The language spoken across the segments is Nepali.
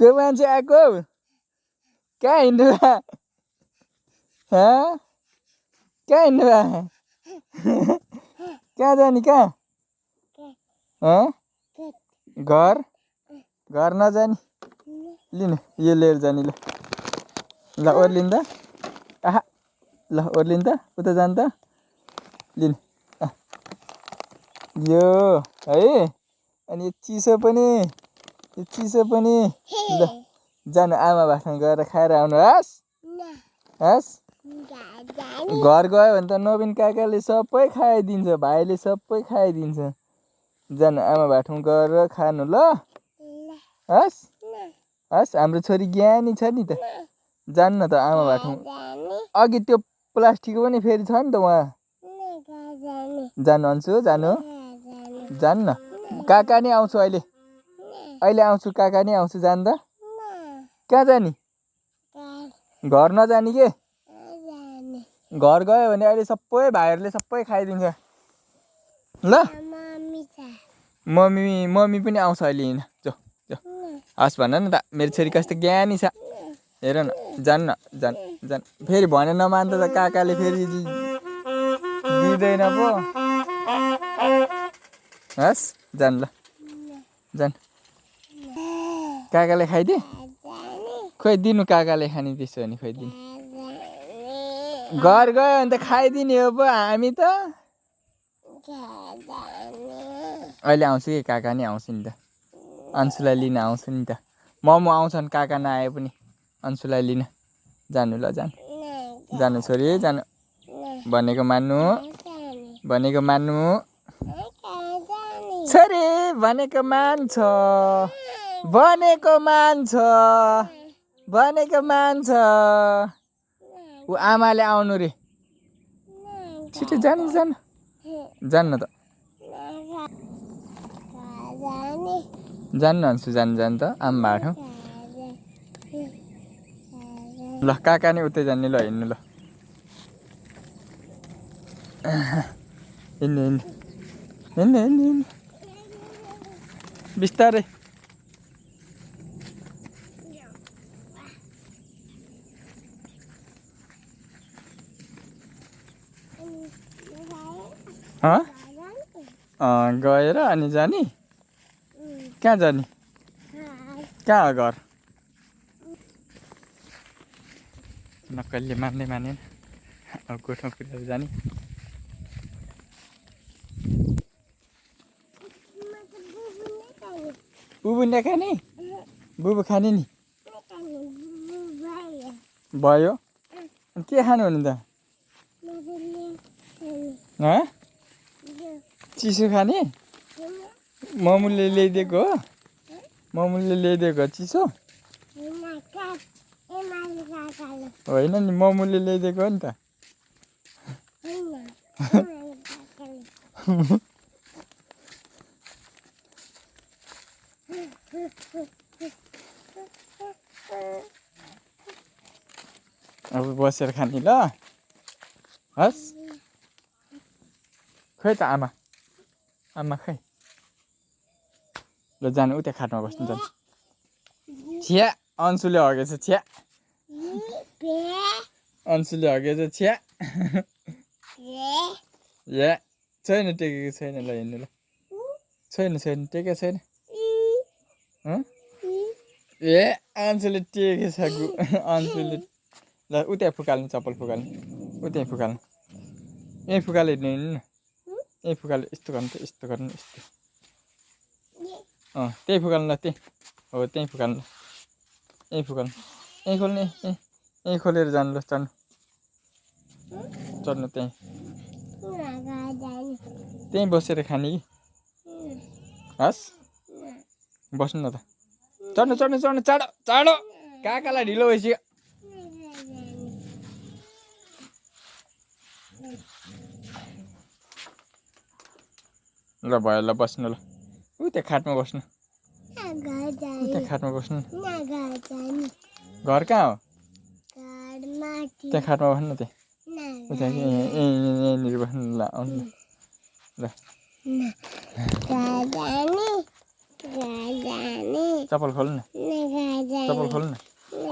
को मान्छे आएको कहाँ हिँड्नु कहाँ हिँड्नु कहाँ जाने कहाँ घर घर नजाने लिनु यो लिएर जाने ल ओर्लिनु त आहा ल ओर्लिनु त उता जानु त लिनु यो है अनि यो चिसो पनि ल जानु आमा भातमा गएर खाएर आउनु हस् घर गयो भने त नवीन काकाले सबै खाइदिन्छ भाइले सबै खाइदिन्छ जानु आमा भातमा गएर खानु ल हस् हाम्रो छोरी ज्ञानी छ नि त जानु न त आमा भातमा अघि त्यो प्लास्टिक पनि फेरि छ नि त वहाँ जानु अन्छु जानु जानु न काका नि आउँछु अहिले आउँछु काका नि आउँछु जानु त कहाँ जाने घर नजाने के घर गयो भने अहिले सबै भाइहरूले सबै खाइदिन्छ ल मम्मी पनि आउँछ अहिले हिँड जो हस् भन न त मेरो छोरी कस्तो ज्ञानी छ हेर न जानु न जानु फेरि भने नमान्दा त काकाले फेरि दिँदैन पो हस् जानु ल जानु काकाले खाइदिए खोइ दिनु काकाले खाने त्यसो भने खोइ दिनु घर गयो भने त खाइदिने हो पो हामी त अहिले आउँछु कि काका नि आउँछु नि त अन्सुलाई लिन आउँछु नि त मोमो आउँछन् काका नआए पनि अन्सुलाई लिन जानु ल जानु छोरी जानु भनेको मान्नु छोरी भनेको मान्छ ऊ आमाले आउनु रे छिटो जानु न त जानु अन्सु जानु त आमा भाटो ल काका नि उतै जाने ल हिँड्नु ल हिँड्नु बिस्तारै गएर अनि जाने कहाँ जाने कहाँ घर नक्कलले मानेन अब गोठमा पुगेर जाने बुबु नखाने बुबु खाने नि भयो के खानु नि त चिसो खाने ममुले ल्याइदिएको चिसो होइन नि ममुले ल्याइदिएको हो नि त अब बसेर खाने ल हस् खै त आमा खै ल जानु उता खाटमा बस्नु जानु छ्या अन्सुले हगेछ छ्या अन्सुले हगेछ छ्या या छैन टेकेको छैन ल हिँड्नु ल छैन टेकेको छैन ए अन्सुले टेकेछ अन्सुले ल उता फुकाल्नु चप्पल फुकाल्नु उता फुकाल्नु यहीँ फुकाले हिँड्नु न यहीँ फुकाले यस्तो गर्नु त यस्तो गर्नु यस्तो त्यही फुकाल्नु ल त्यही हो त्यहीँ फुकाल्नु ल यहीँ फुकाल्नु यहीँ खोल्ने यहीँ खोलेर जानु ल चढ्नु त्यहीँ बसेर खाने कि हस् बस्नु न त चढ्नु चाँडो काकालाई ढिलो भइसक्यो ल भयो ल बस्नु ल उता खाटमा बस्नु घर कहाँ हो त्यहाँ खाटमा बस्नु न त्यहाँ उता यहीँनिर बस्नु ल आउनु ल चप्पल खोल्नु न चप्पल खोल्नु न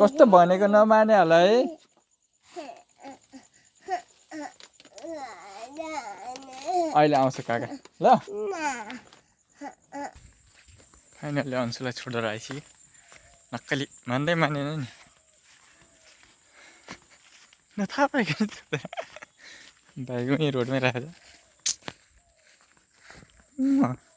कस्तो भनेको नमाने होला है अहिले आउँछ काका ल फाइनली अंशुलाई छोडेर आइसक्यो नक्कली भन्दै मानेन नि न थाहा पाइकन भाइको यहीँ रोडमै राखेको छ